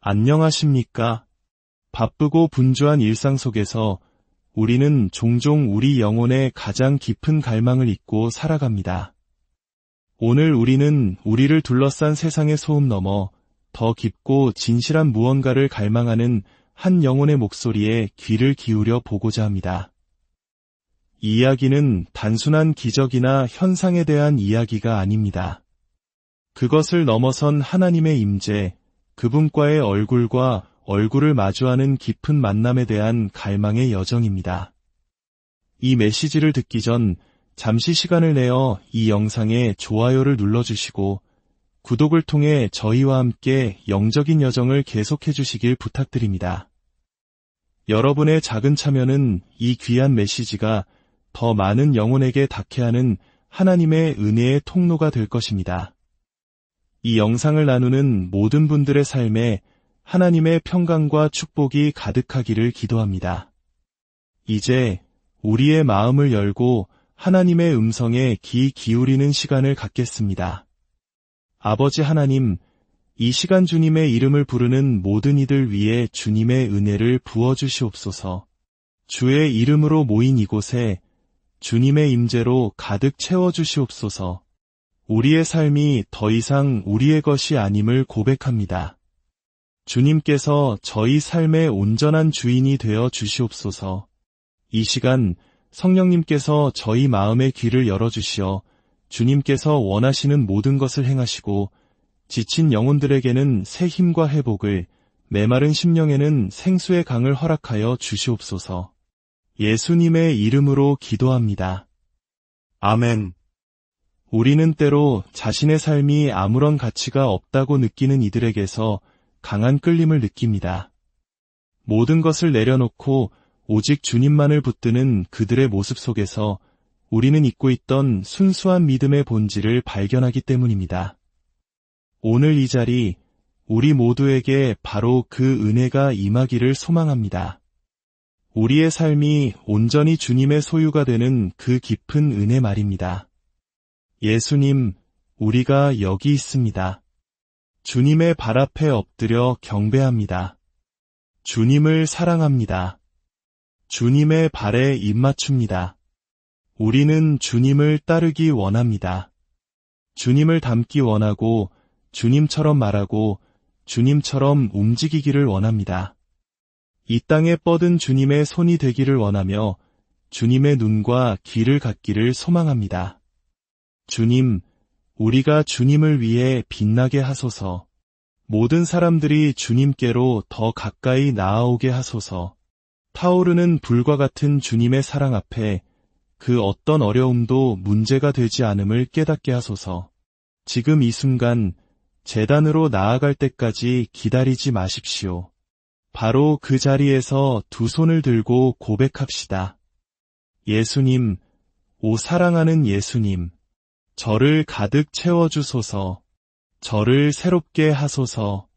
안녕하십니까? 바쁘고 분주한 일상 속에서 우리는 종종 우리 영혼의 가장 깊은 갈망을 잊고 살아갑니다. 오늘 우리는 우리를 둘러싼 세상의 소음 너머 더 깊고 진실한 무언가를 갈망하는 한 영혼의 목소리에 귀를 기울여 보고자 합니다. 이 이야기는 단순한 기적이나 현상에 대한 이야기가 아닙니다. 그것을 넘어선 하나님의 임재, 그분과의 얼굴과 얼굴을 마주하는 깊은 만남에 대한 갈망의 여정입니다. 이 메시지를 듣기 전 잠시 시간을 내어 이 영상에 좋아요를 눌러주시고 구독을 통해 저희와 함께 영적인 여정을 계속해 주시길 부탁드립니다. 여러분의 작은 참여는 이 귀한 메시지가 더 많은 영혼에게 닿게 하는 하나님의 은혜의 통로가 될 것입니다. 이 영상을 나누는 모든 분들의 삶에 하나님의 평강과 축복이 가득하기를 기도합니다. 이제 우리의 마음을 열고 하나님의 음성에 귀 기울이는 시간을 갖겠습니다. 아버지 하나님, 이 시간 주님의 이름을 부르는 모든 이들 위에 주님의 은혜를 부어주시옵소서. 주의 이름으로 모인 이곳에 주님의 임재로 가득 채워주시옵소서. 우리의 삶이 더 이상 우리의 것이 아님을 고백합니다. 주님께서 저희 삶의 온전한 주인이 되어 주시옵소서. 이 시간 성령님께서 저희 마음의 귀를 열어주시어 주님께서 원하시는 모든 것을 행하시고 지친 영혼들에게는 새 힘과 회복을, 메마른 심령에는 생수의 강을 허락하여 주시옵소서. 예수님의 이름으로 기도합니다. 아멘. 우리는 때로 자신의 삶이 아무런 가치가 없다고 느끼는 이들에게서 강한 끌림을 느낍니다. 모든 것을 내려놓고 오직 주님만을 붙드는 그들의 모습 속에서 우리는 잊고 있던 순수한 믿음의 본질을 발견하기 때문입니다. 오늘 이 자리, 우리 모두에게 바로 그 은혜가 임하기를 소망합니다. 우리의 삶이 온전히 주님의 소유가 되는 그 깊은 은혜 말입니다. 예수님, 우리가 여기 있습니다. 주님의 발 앞에 엎드려 경배합니다. 주님을 사랑합니다. 주님의 발에 입맞춥니다. 우리는 주님을 따르기 원합니다. 주님을 닮기 원하고 주님처럼 말하고 주님처럼 움직이기를 원합니다. 이 땅에 뻗은 주님의 손이 되기를 원하며 주님의 눈과 귀를 갖기를 소망합니다. 주님, 우리가 주님을 위해 빛나게 하소서. 모든 사람들이 주님께로 더 가까이 나아오게 하소서. 타오르는 불과 같은 주님의 사랑 앞에 그 어떤 어려움도 문제가 되지 않음을 깨닫게 하소서. 지금 이 순간 제단으로 나아갈 때까지 기다리지 마십시오. 바로 그 자리에서 두 손을 들고 고백합시다. 예수님, 오 사랑하는 예수님, 저를 가득 채워주소서. 저를 새롭게 하소서.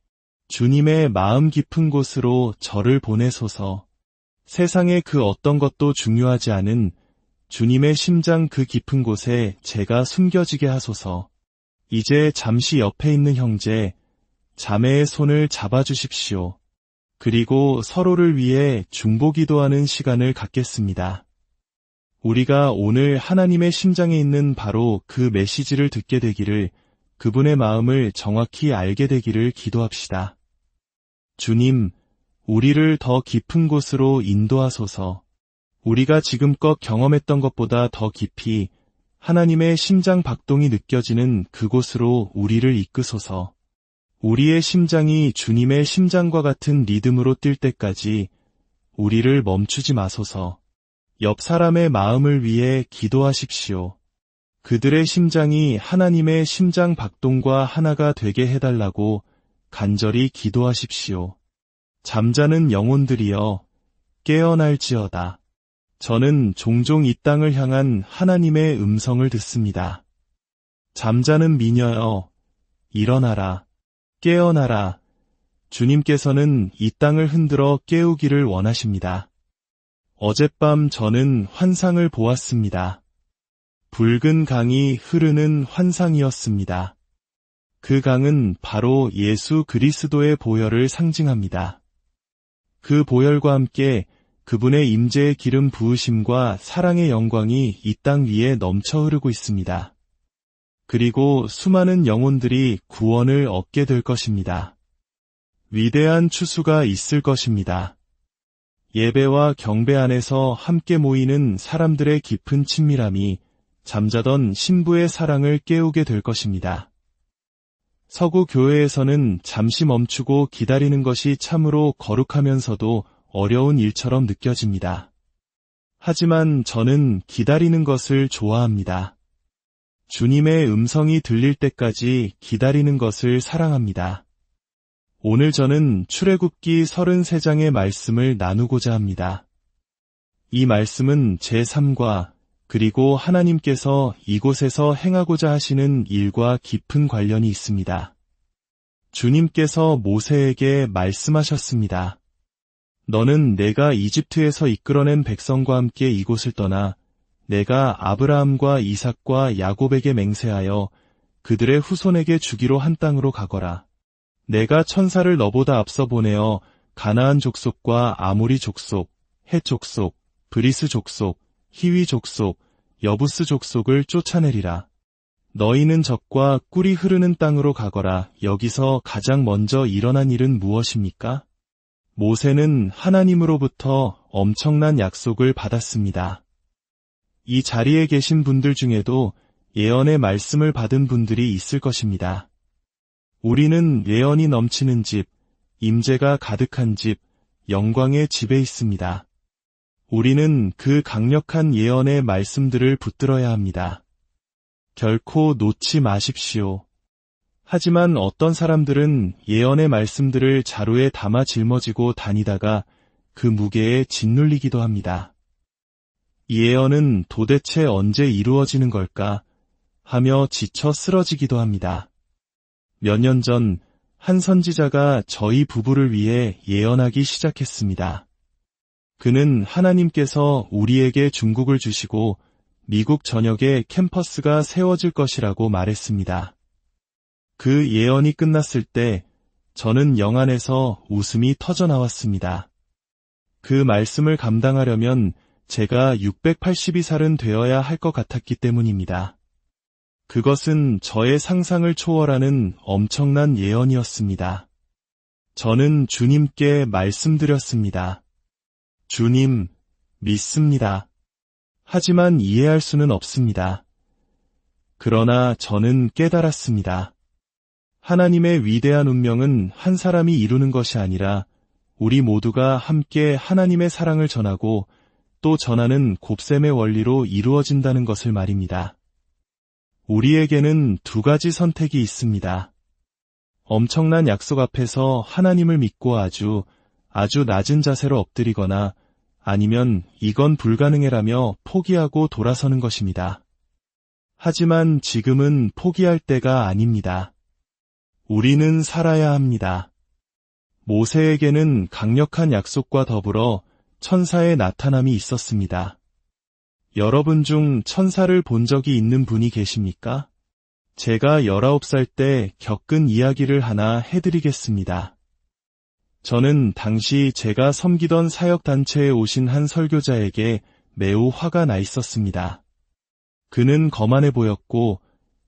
주님의 마음 깊은 곳으로 저를 보내소서. 세상의 그 어떤 것도 중요하지 않은 주님의 심장 그 깊은 곳에 제가 숨겨지게 하소서. 이제 잠시 옆에 있는 형제, 자매의 손을 잡아주십시오. 그리고 서로를 위해 중보기도하는 시간을 갖겠습니다. 우리가 오늘 하나님의 심장에 있는 바로 그 메시지를 듣게 되기를, 그분의 마음을 정확히 알게 되기를 기도합시다. 주님, 우리를 더 깊은 곳으로 인도하소서. 우리가 지금껏 경험했던 것보다 더 깊이 하나님의 심장 박동이 느껴지는 그곳으로 우리를 이끄소서. 우리의 심장이 주님의 심장과 같은 리듬으로 뛸 때까지 우리를 멈추지 마소서. 옆 사람의 마음을 위해 기도하십시오. 그들의 심장이 하나님의 심장 박동과 하나가 되게 해달라고 간절히 기도하십시오. 잠자는 영혼들이여, 깨어날지어다. 저는 종종 이 땅을 향한 하나님의 음성을 듣습니다. 잠자는 미녀여, 일어나라, 깨어나라. 주님께서는 이 땅을 흔들어 깨우기를 원하십니다. 어젯밤 저는 환상을 보았습니다. 붉은 강이 흐르는 환상이었습니다. 그 강은 바로 예수 그리스도의 보혈을 상징합니다. 그 보혈과 함께 그분의 임재의 기름 부으심과 사랑의 영광이 이 땅 위에 넘쳐 흐르고 있습니다. 그리고 수많은 영혼들이 구원을 얻게 될 것입니다. 위대한 추수가 있을 것입니다. 예배와 경배 안에서 함께 모이는 사람들의 깊은 친밀함이 잠자던 신부의 사랑을 깨우게 될 것입니다. 서구 교회에서는 잠시 멈추고 기다리는 것이 참으로 거룩하면서도 어려운 일처럼 느껴집니다. 하지만 저는 기다리는 것을 좋아합니다. 주님의 음성이 들릴 때까지 기다리는 것을 사랑합니다. 오늘 저는 출애굽기 33장의 말씀을 나누고자 합니다. 이 말씀은 제 삶과 그리고 하나님께서 이곳에서 행하고자 하시는 일과 깊은 관련이 있습니다. 주님께서 모세에게 말씀하셨습니다. 너는 내가 이집트에서 이끌어낸 백성과 함께 이곳을 떠나 내가 아브라함과 이삭과 야곱에게 맹세하여 그들의 후손에게 주기로 한 땅으로 가거라. 내가 천사를 너보다 앞서 보내어 가나안 족속과 아모리 족속, 헷 족속, 브리스 족속, 히위 족속, 여부스 족속을 쫓아내리라. 너희는 적과 꿀이 흐르는 땅으로 가거라. 여기서 가장 먼저 일어난 일은 무엇입니까? 모세는 하나님으로부터 엄청난 약속을 받았습니다. 이 자리에 계신 분들 중에도 예언의 말씀을 받은 분들이 있을 것입니다. 우리는 예언이 넘치는 집, 임재가 가득한 집, 영광의 집에 있습니다. 우리는 그 강력한 예언의 말씀들을 붙들어야 합니다. 결코 놓지 마십시오. 하지만 어떤 사람들은 예언의 말씀들을 자루에 담아 짊어지고 다니다가 그 무게에 짓눌리기도 합니다. 이 예언은 도대체 언제 이루어지는 걸까 하며 지쳐 쓰러지기도 합니다. 몇 년 전 한 선지자가 저희 부부를 위해 예언하기 시작했습니다. 그는 하나님께서 우리에게 중국을 주시고 미국 전역에 캠퍼스가 세워질 것이라고 말했습니다. 그 예언이 끝났을 때 저는 영안에서 웃음이 터져나왔습니다. 그 말씀을 감당하려면 제가 682살은 되어야 할 것 같았기 때문입니다. 그것은 저의 상상을 초월하는 엄청난 예언이었습니다. 저는 주님께 말씀드렸습니다. 주님, 믿습니다. 하지만 이해할 수는 없습니다. 그러나 저는 깨달았습니다. 하나님의 위대한 운명은 한 사람이 이루는 것이 아니라 우리 모두가 함께 하나님의 사랑을 전하고 또 전하는 곱셈의 원리로 이루어진다는 것을 말입니다. 우리에게는 두 가지 선택이 있습니다. 엄청난 약속 앞에서 하나님을 믿고 아주 낮은 자세로 엎드리거나 아니면 이건 불가능해라며 포기하고 돌아서는 것입니다. 하지만 지금은 포기할 때가 아닙니다. 우리는 살아야 합니다. 모세에게는 강력한 약속과 더불어 천사의 나타남이 있었습니다. 여러분 중 천사를 본 적이 있는 분이 계십니까? 제가 19살 때 겪은 이야기를 하나 해드리겠습니다. 저는 당시 제가 섬기던 사역단체에 오신 한 설교자에게 매우 화가 나 있었습니다. 그는 거만해 보였고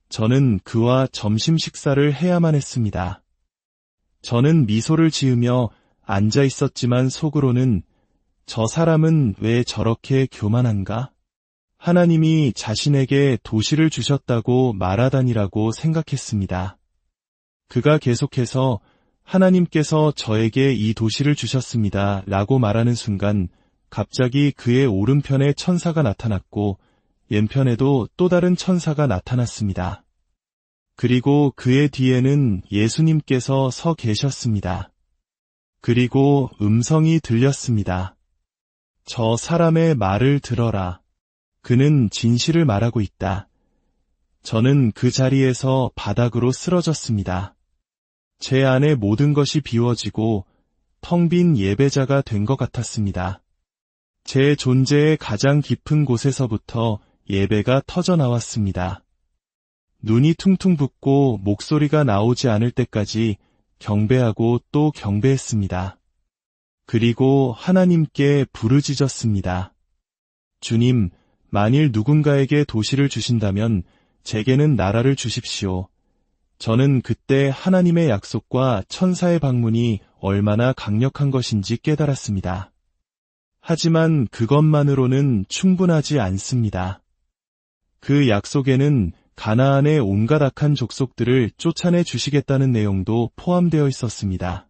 저는 그와 점심 식사를 해야만 했습니다. 저는 미소를 지으며 앉아 있었지만 속으로는 저 사람은 왜 저렇게 교만한가? 하나님이 자신에게 도시를 주셨다고 말하다니라고 생각했습니다. 그가 계속해서 하나님께서 저에게 이 도시를 주셨습니다 라고 말하는 순간 갑자기 그의 오른편에 천사가 나타났고 왼편에도 또 다른 천사가 나타났습니다. 그리고 그의 뒤에는 예수님께서 서 계셨습니다. 그리고 음성이 들렸습니다. 저 사람의 말을 들어라. 그는 진실을 말하고 있다. 저는 그 자리에서 바닥으로 쓰러졌습니다. 제 안에 모든 것이 비워지고 텅 빈 예배자가 된 것 같았습니다. 제 존재의 가장 깊은 곳에서부터 예배가 터져나왔습니다. 눈이 퉁퉁 붓고 목소리가 나오지 않을 때까지 경배하고 또 경배했습니다. 그리고 하나님께 부르짖었습니다. 주님, 만일 누군가에게 도시를 주신다면 제게는 나라를 주십시오. 저는 그때 하나님의 약속과 천사의 방문이 얼마나 강력한 것인지 깨달았습니다. 하지만 그것만으로는 충분하지 않습니다. 그 약속에는 가나안의 온갖 악한 족속들을 쫓아내 주시겠다는 내용도 포함되어 있었습니다.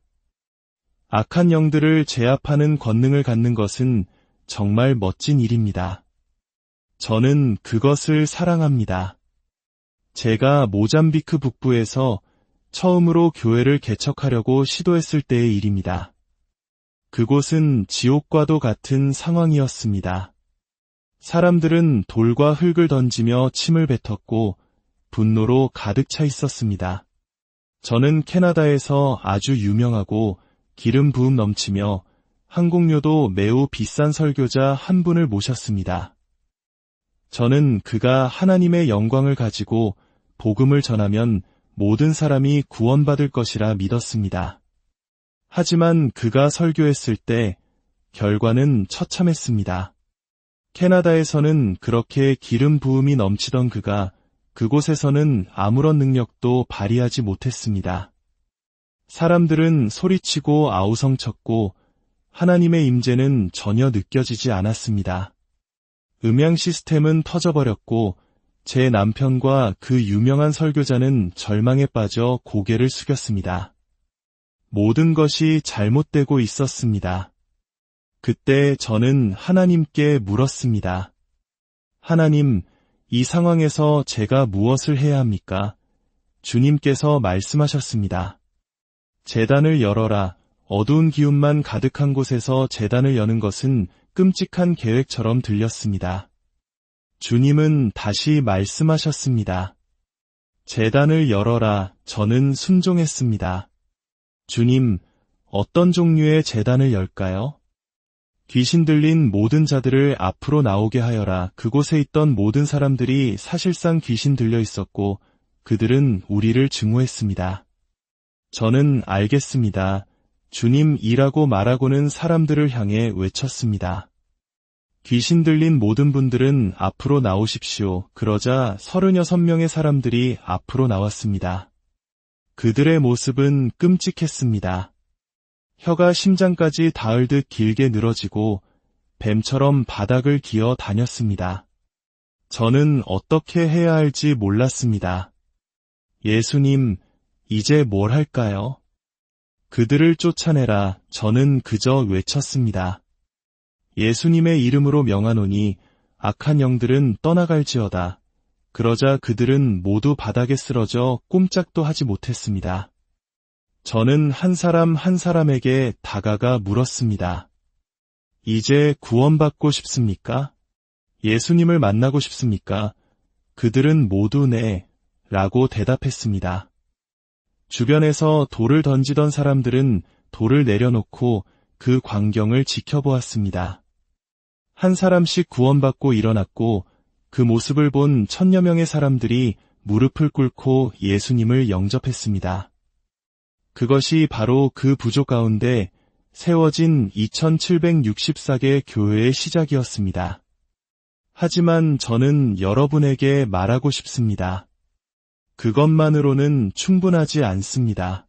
악한 영들을 제압하는 권능을 갖는 것은 정말 멋진 일입니다. 저는 그것을 사랑합니다. 제가 모잠비크 북부에서 처음으로 교회를 개척하려고 시도했을 때의 일입니다. 그곳은 지옥과도 같은 상황이었습니다. 사람들은 돌과 흙을 던지며 침을 뱉었고 분노로 가득 차 있었습니다. 저는 캐나다에서 아주 유명하고 기름 부음 넘치며 항공료도 매우 비싼 설교자 한 분을 모셨습니다. 저는 그가 하나님의 영광을 가지고 복음을 전하면 모든 사람이 구원받을 것이라 믿었습니다. 하지만 그가 설교했을 때 결과는 처참했습니다. 캐나다에서는 그렇게 기름 부음이 넘치던 그가 그곳에서는 아무런 능력도 발휘하지 못했습니다. 사람들은 소리치고 아우성쳤고 하나님의 임재는 전혀 느껴지지 않았습니다. 음향 시스템은 터져버렸고 제 남편과 그 유명한 설교자는 절망에 빠져 고개를 숙였습니다. 모든 것이 잘못되고 있었습니다. 그때 저는 하나님께 물었습니다. 하나님, 이 상황에서 제가 무엇을 해야 합니까? 주님께서 말씀하셨습니다. 제단을 열어라. 어두운 기운만 가득한 곳에서 제단을 여는 것은 끔찍한 계획처럼 들렸습니다. 주님은 다시 말씀하셨습니다. 제단을 열어라. 저는 순종했습니다. 주님, 어떤 종류의 제단을 열까요? 귀신 들린 모든 자들을 앞으로 나오게 하여라. 그곳에 있던 모든 사람들이 사실상 귀신 들려 있었고 그들은 우리를 증오했습니다. 저는 알겠습니다. 주님이라고 말하고는 사람들을 향해 외쳤습니다. 귀신 들린 모든 분들은 앞으로 나오십시오. 그러자 36명의 사람들이 앞으로 나왔습니다. 그들의 모습은 끔찍했습니다. 혀가 심장까지 닿을 듯 길게 늘어지고 뱀처럼 바닥을 기어 다녔습니다. 저는 어떻게 해야 할지 몰랐습니다. 예수님, 이제 뭘 할까요? 그들을 쫓아내라. 저는 그저 외쳤습니다. 예수님의 이름으로 명하노니 악한 영들은 떠나갈지어다. 그러자 그들은 모두 바닥에 쓰러져 꼼짝도 하지 못했습니다. 저는 한 사람 한 사람에게 다가가 물었습니다. 이제 구원받고 싶습니까? 예수님을 만나고 싶습니까? 그들은 모두 네, 라고 대답했습니다. 주변에서 돌을 던지던 사람들은 돌을 내려놓고 그 광경을 지켜보았습니다. 한 사람씩 구원받고 일어났고 그 모습을 본 1000여 명의 사람들이 무릎을 꿇고 예수님을 영접했습니다. 그것이 바로 그 부족 가운데 세워진 2764개 교회의 시작이었습니다. 하지만 저는 여러분에게 말하고 싶습니다. 그것만으로는 충분하지 않습니다.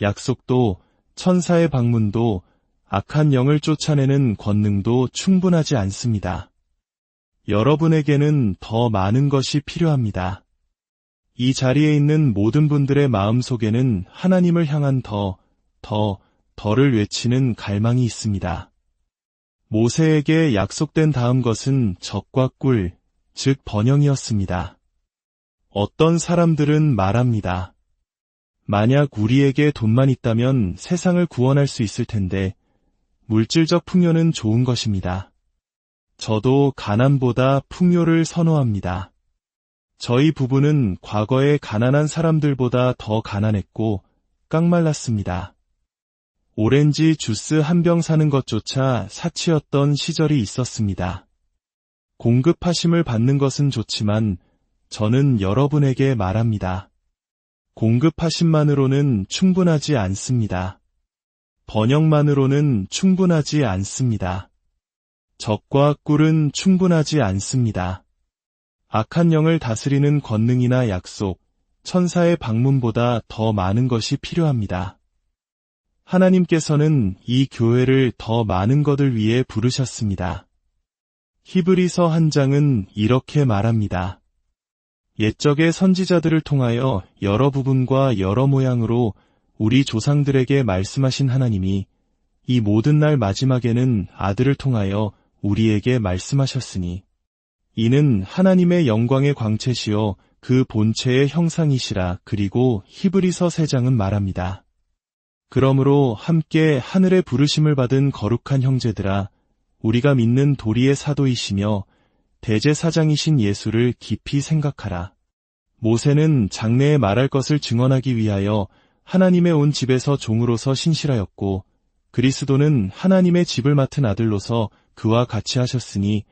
약속도 천사의 방문도 악한 영을 쫓아내는 권능도 충분하지 않습니다. 여러분에게는 더 많은 것이 필요합니다. 이 자리에 있는 모든 분들의 마음속에는 하나님을 향한 더를 외치는 갈망이 있습니다. 모세에게 약속된 다음 것은 젖과 꿀, 즉 번영이었습니다. 어떤 사람들은 말합니다. 만약 우리에게 돈만 있다면 세상을 구원할 수 있을 텐데 물질적 풍요는 좋은 것입니다. 저도 가난보다 풍요를 선호합니다. 저희 부부는 과거에 가난한 사람들보다 더 가난했고 깡말랐습니다. 오렌지 주스 한 병 사는 것조차 사치였던 시절이 있었습니다. 공급하심을 받는 것은 좋지만 저는 여러분에게 말합니다. 공급하심만으로는 충분하지 않습니다. 번영만으로는 충분하지 않습니다. 적과 꿀은 충분하지 않습니다. 악한 영을 다스리는 권능이나 약속, 천사의 방문보다 더 많은 것이 필요합니다. 하나님께서는 이 교회를 더 많은 것을 위해 부르셨습니다. 히브리서 1장은 이렇게 말합니다. 옛적의 선지자들을 통하여 여러 부분과 여러 모양으로 우리 조상들에게 말씀하신 하나님이 이 모든 날 마지막에는 아들을 통하여 우리에게 말씀하셨으니 이는 하나님의 영광의 광채시요 그 본체의 형상이시라. 그리고 히브리서 3장은 말합니다. 그러므로 함께 하늘의 부르심을 받은 거룩한 형제들아, 우리가 믿는 도리의 사도이시며 대제사장이신 예수를 깊이 생각하라. 모세는 장래에 말할 것을 증언하기 위하여 하나님의 온 집에서 종으로서 신실하였고, 그리스도는 하나님의 집을 맡은 아들로서 그와 같이 하셨으니,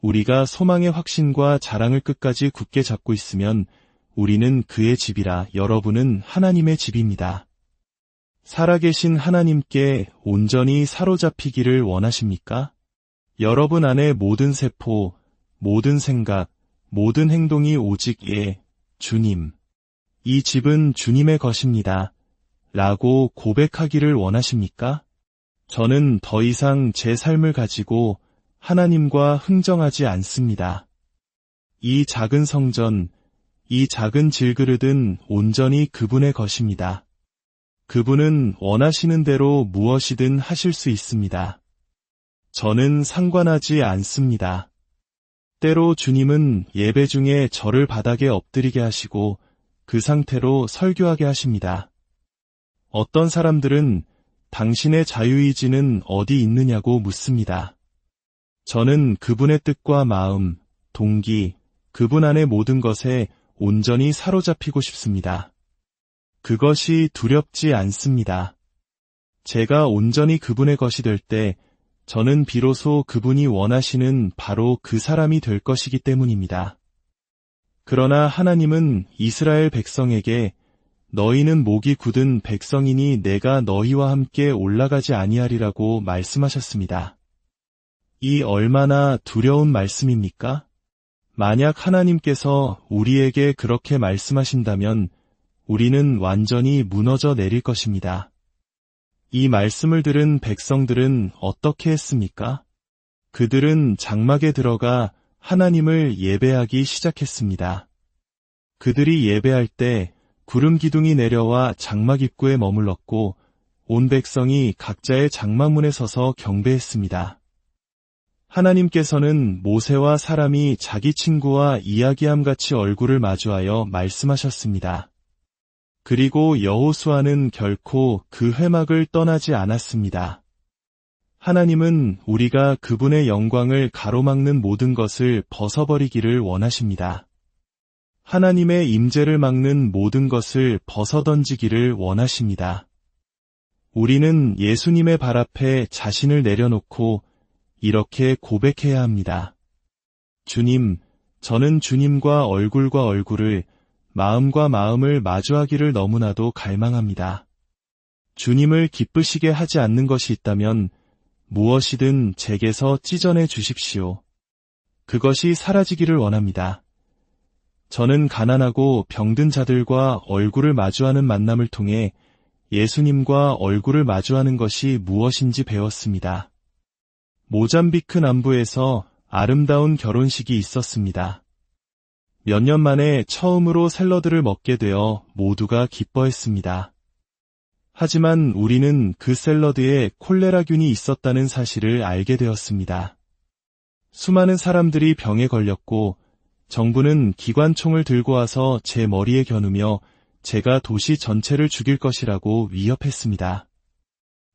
우리가 소망의 확신과 자랑을 끝까지 굳게 잡고 있으면 우리는 그의 집이라. 여러분은 하나님의 집입니다. 살아계신 하나님께 온전히 사로잡히기를 원하십니까? 여러분 안에 모든 세포, 모든 생각, 모든 행동이 오직 주님. 이 집은 주님의 것입니다. 라고 고백하기를 원하십니까? 저는 더 이상 제 삶을 가지고 하나님과 흥정하지 않습니다. 이 작은 성전, 이 작은 질그릇은 온전히 그분의 것입니다. 그분은 원하시는 대로 무엇이든 하실 수 있습니다. 저는 상관하지 않습니다. 때로 주님은 예배 중에 저를 바닥에 엎드리게 하시고 그 상태로 설교하게 하십니다. 어떤 사람들은 당신의 자유의지는 어디 있느냐고 묻습니다. 저는 그분의 뜻과 마음, 동기, 그분 안의 모든 것에 온전히 사로잡히고 싶습니다. 그것이 두렵지 않습니다. 제가 온전히 그분의 것이 될 때 저는 비로소 그분이 원하시는 바로 그 사람이 될 것이기 때문입니다. 그러나 하나님은 이스라엘 백성에게 너희는 목이 굳은 백성이니 내가 너희와 함께 올라가지 아니하리라고 말씀하셨습니다. 이 얼마나 두려운 말씀입니까? 만약 하나님께서 우리에게 그렇게 말씀하신다면 우리는 완전히 무너져 내릴 것입니다. 이 말씀을 들은 백성들은 어떻게 했습니까? 그들은 장막에 들어가 하나님을 예배하기 시작했습니다. 그들이 예배할 때 구름 기둥이 내려와 장막 입구에 머물렀고 온 백성이 각자의 장막문에 서서 경배했습니다. 하나님께서는 모세와 사람이 자기 친구와 이야기함같이 얼굴을 마주하여 말씀하셨습니다. 그리고 여호수아는 결코 그 회막을 떠나지 않았습니다. 하나님은 우리가 그분의 영광을 가로막는 모든 것을 벗어버리기를 원하십니다. 하나님의 임재를 막는 모든 것을 벗어던지기를 원하십니다. 우리는 예수님의 발 앞에 자신을 내려놓고 이렇게 고백해야 합니다. 주님, 저는 주님과 얼굴을, 마음과 마음을 마주하기를 너무나도 갈망합니다. 주님을 기쁘시게 하지 않는 것이 있다면 무엇이든 제게서 찢어내 주십시오. 그것이 사라지기를 원합니다. 저는 가난하고 병든 자들과 얼굴을 마주하는 만남을 통해 예수님과 얼굴을 마주하는 것이 무엇인지 배웠습니다. 모잠비크 남부에서 아름다운 결혼식이 있었습니다. 몇 년 만에 처음으로 샐러드를 먹게 되어 모두가 기뻐했습니다. 하지만 우리는 그 샐러드에 콜레라균이 있었다는 사실을 알게 되었습니다. 수많은 사람들이 병에 걸렸고 정부는 기관총을 들고 와서 제 머리에 겨누며 제가 도시 전체를 죽일 것이라고 위협했습니다.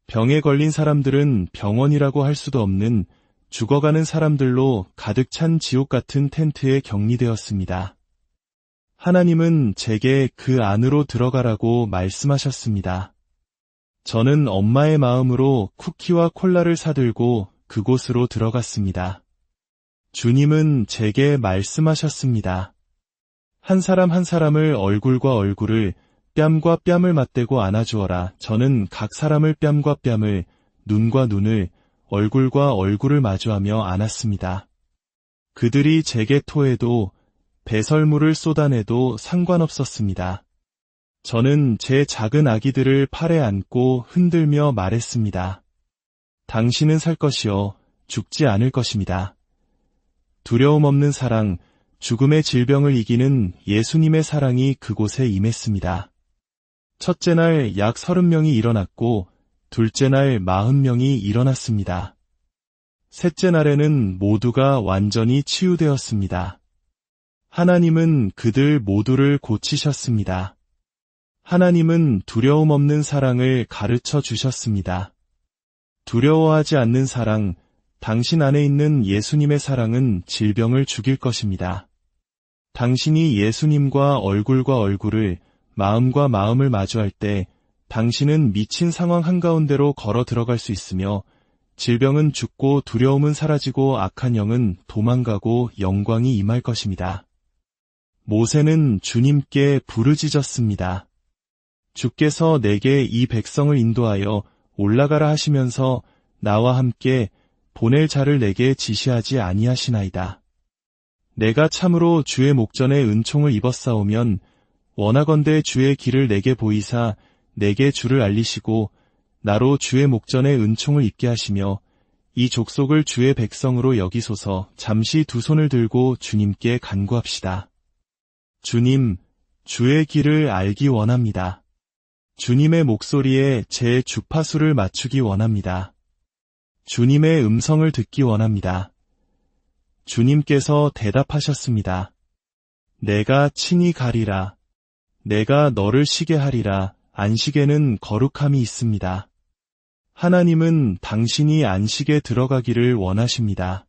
병에 걸린 사람들은 병원이라고 할 수도 없는 죽어가는 사람들로 가득 찬 지옥 같은 텐트에 격리되었습니다. 하나님은 제게 그 안으로 들어가라고 말씀하셨습니다. 저는 엄마의 마음으로 쿠키와 콜라를 사들고 그곳으로 들어갔습니다. 주님은 제게 말씀하셨습니다. 한 사람 한 사람을 얼굴과 얼굴을, 뺨과 뺨을 맞대고 안아주어라. 저는 각 사람을 뺨과 뺨을, 눈과 눈을, 얼굴과 얼굴을 마주하며 안았습니다. 그들이 제게 토해도 배설물을 쏟아내도 상관없었습니다. 저는 제 작은 아기들을 팔에 안고 흔들며 말했습니다. 당신은 살 것이요, 죽지 않을 것입니다. 두려움 없는 사랑, 죽음의 질병을 이기는 예수님의 사랑이 그곳에 임했습니다. 첫째 날 약 30명이 일어났고, 둘째 날 40명이 일어났습니다. 셋째 날에는 모두가 완전히 치유되었습니다. 하나님은 그들 모두를 고치셨습니다. 하나님은 두려움 없는 사랑을 가르쳐 주셨습니다. 두려워하지 않는 사랑, 당신 안에 있는 예수님의 사랑은 질병을 죽일 것입니다. 당신이 예수님과 얼굴을, 마음과 마음을 마주할 때 당신은 미친 상황 한가운데로 걸어 들어갈 수 있으며 질병은 죽고 두려움은 사라지고 악한 영은 도망가고 영광이 임할 것입니다. 모세는 주님께 부르짖었습니다. 주께서 내게 이 백성을 인도하여 올라가라 하시면서 나와 함께 보낼 자를 내게 지시하지 아니하시나이다. 내가 참으로 주의 목전에 은총을 입었사오면 원하건대 주의 길을 내게 보이사 내게 주를 알리시고 나로 주의 목전에 은총을 입게 하시며 이 족속을 주의 백성으로 여기소서. 잠시 두 손을 들고 주님께 간구합시다. 주님, 주의 길을 알기 원합니다. 주님의 목소리에 제 주파수를 맞추기 원합니다. 주님의 음성을 듣기 원합니다. 주님께서 대답하셨습니다. 내가 친히 가리라. 내가 너를 쉬게 하리라. 안식에는 거룩함이 있습니다. 하나님은 당신이 안식에 들어가기를 원하십니다.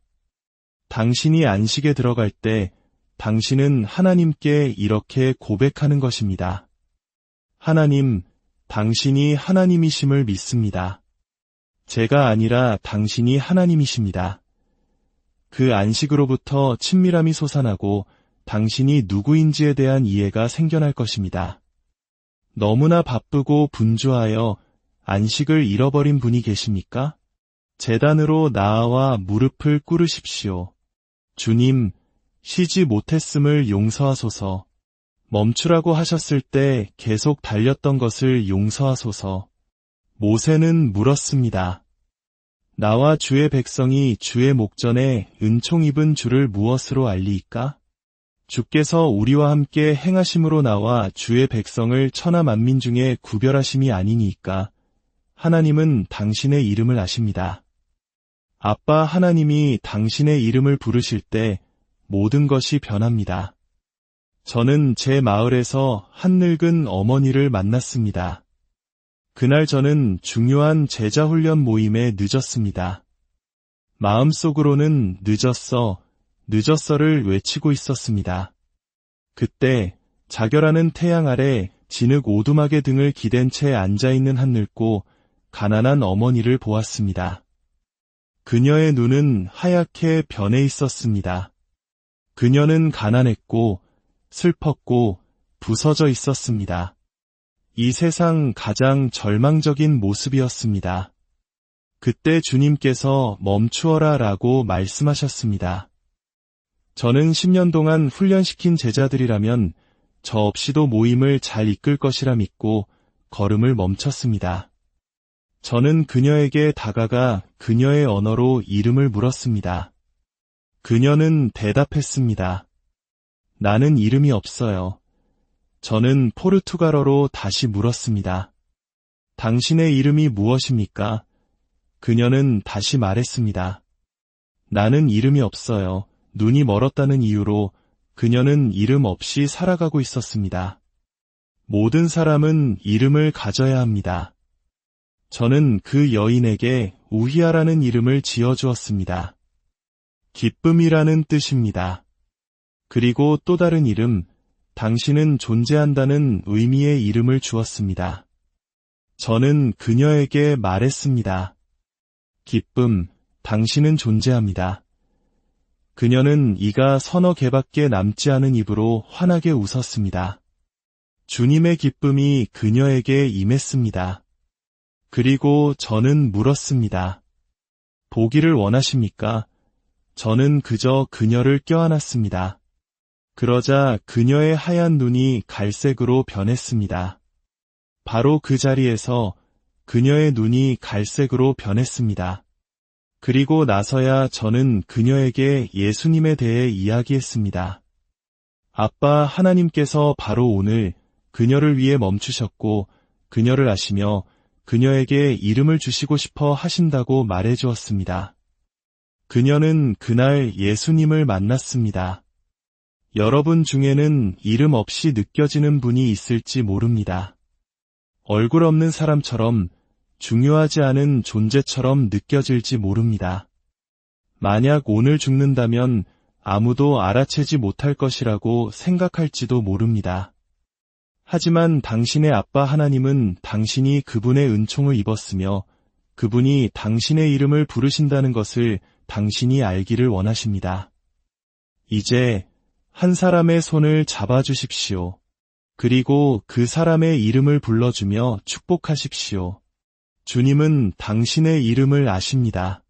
당신이 안식에 들어갈 때 당신은 하나님께 이렇게 고백하는 것입니다. 하나님, 당신이 하나님이심을 믿습니다. 제가 아니라 당신이 하나님이십니다. 그 안식으로부터 친밀함이 솟아나고 당신이 누구인지에 대한 이해가 생겨날 것입니다. 너무나 바쁘고 분주하여 안식을 잃어버린 분이 계십니까? 제단으로 나아와 무릎을 꿇으십시오. 주님, 쉬지 못했음을 용서하소서. 멈추라고 하셨을 때 계속 달렸던 것을 용서하소서. 모세는 물었습니다. 나와 주의 백성이 주의 목전에 은총 입은 주를 무엇으로 알리이까? 주께서 우리와 함께 행하심으로 나와 주의 백성을 천하 만민 중에 구별하심이 아니니이까. 하나님은 당신의 이름을 아십니다. 아빠 하나님이 당신의 이름을 부르실 때 모든 것이 변합니다. 저는 제 마을에서 한 늙은 어머니를 만났습니다. 그날 저는 중요한 제자 훈련 모임에 늦었습니다. 마음속으로는 늦었어를 외치고 있었습니다. 그때 자결하는 태양 아래 진흙 오두막의 등을 기댄 채 앉아있는 한 늙고 가난한 어머니를 보았습니다. 그녀의 눈은 하얗게 변해 있었습니다. 그녀는 가난했고 슬펐고 부서져 있었습니다. 이 세상 가장 절망적인 모습이었습니다. 그때 주님께서 멈추어라 라고 말씀하셨습니다. 저는 10년 동안 훈련시킨 제자들이라면 저 없이도 모임을 잘 이끌 것이라 믿고 걸음을 멈췄습니다. 저는 그녀에게 다가가 그녀의 언어로 이름을 물었습니다. 그녀는 대답했습니다. 나는 이름이 없어요. 저는 포르투갈어로 다시 물었습니다. 당신의 이름이 무엇입니까? 그녀는 다시 말했습니다. 나는 이름이 없어요. 눈이 멀었다는 이유로 그녀는 이름 없이 살아가고 있었습니다. 모든 사람은 이름을 가져야 합니다. 저는 그 여인에게 우희아라는 이름을 지어주었습니다. 기쁨이라는 뜻입니다. 그리고 또 다른 이름, 당신은 존재한다는 의미의 이름을 주었습니다. 저는 그녀에게 말했습니다. 기쁨, 당신은 존재합니다. 그녀는 이가 서너 개밖에 남지 않은 입으로 환하게 웃었습니다. 주님의 기쁨이 그녀에게 임했습니다. 그리고 저는 물었습니다. 보기를 원하십니까? 저는 그저 그녀를 껴안았습니다. 그러자 그녀의 하얀 눈이 갈색으로 변했습니다. 바로 그 자리에서 그녀의 눈이 갈색으로 변했습니다. 그리고 나서야 저는 그녀에게 예수님에 대해 이야기했습니다. 아빠 하나님께서 바로 오늘 그녀를 위해 멈추셨고 그녀를 아시며 그녀에게 이름을 주시고 싶어 하신다고 말해주었습니다. 그녀는 그날 예수님을 만났습니다. 여러분 중에는 이름 없이 느껴지는 분이 있을지 모릅니다. 얼굴 없는 사람처럼 중요하지 않은 존재처럼 느껴질지 모릅니다. 만약 오늘 죽는다면 아무도 알아채지 못할 것이라고 생각할지도 모릅니다. 하지만 당신의 아빠 하나님은 당신이 그분의 은총을 입었으며 그분이 당신의 이름을 부르신다는 것을 당신이 알기를 원하십니다. 이제 한 사람의 손을 잡아주십시오. 그리고 그 사람의 이름을 불러주며 축복하십시오. 주님은 당신의 이름을 아십니다.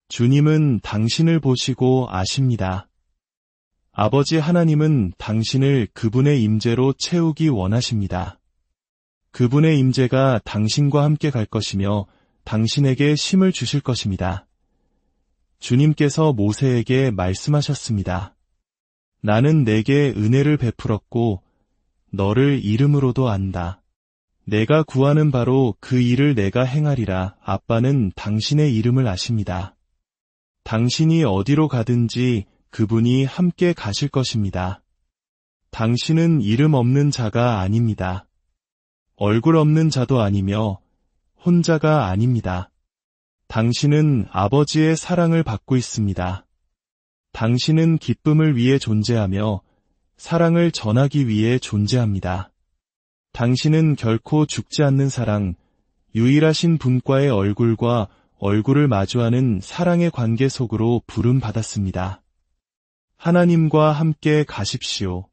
주님은 당신을 보시고 아십니다. 아버지 하나님은 당신을 그분의 임재로 채우기 원하십니다. 그분의 임재가 당신과 함께 갈 것이며 당신에게 힘을 주실 것입니다. 주님께서 모세에게 말씀하셨습니다. 나는 내게 은혜를 베풀었고 너를 이름으로도 안다. 내가 구하는 바로 그 일을 내가 행하리라. 아빠는 당신의 이름을 아십니다. 당신이 어디로 가든지 그분이 함께 가실 것입니다. 당신은 이름 없는 자가 아닙니다. 얼굴 없는 자도 아니며 혼자가 아닙니다. 당신은 아버지의 사랑을 받고 있습니다. 당신은 기쁨을 위해 존재하며 사랑을 전하기 위해 존재합니다. 당신은 결코 죽지 않는 사랑, 유일하신 분과의 얼굴과 얼굴을 마주하는 사랑의 관계 속으로 부름받았습니다. 하나님과 함께 가십시오.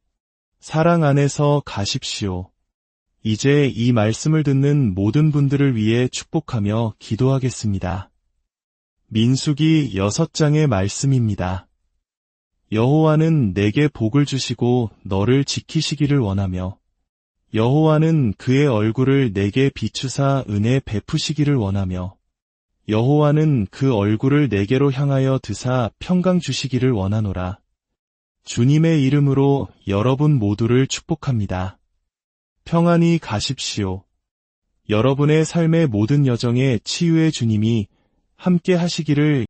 사랑 안에서 가십시오. 이제 이 말씀을 듣는 모든 분들을 위해 축복하며 기도하겠습니다. 민수기 6장의 말씀입니다. 여호와는 내게 복을 주시고 너를 지키시기를 원하며 여호와는 그의 얼굴을 내게 비추사 은혜 베푸시기를 원하며 여호와는 그 얼굴을 내게로 향하여 드사 평강 주시기를 원하노라. 주님의 이름으로 여러분 모두를 축복합니다. 평안히 가십시오. 여러분의 삶의 모든 여정에 치유의 주님이 함께 하시기를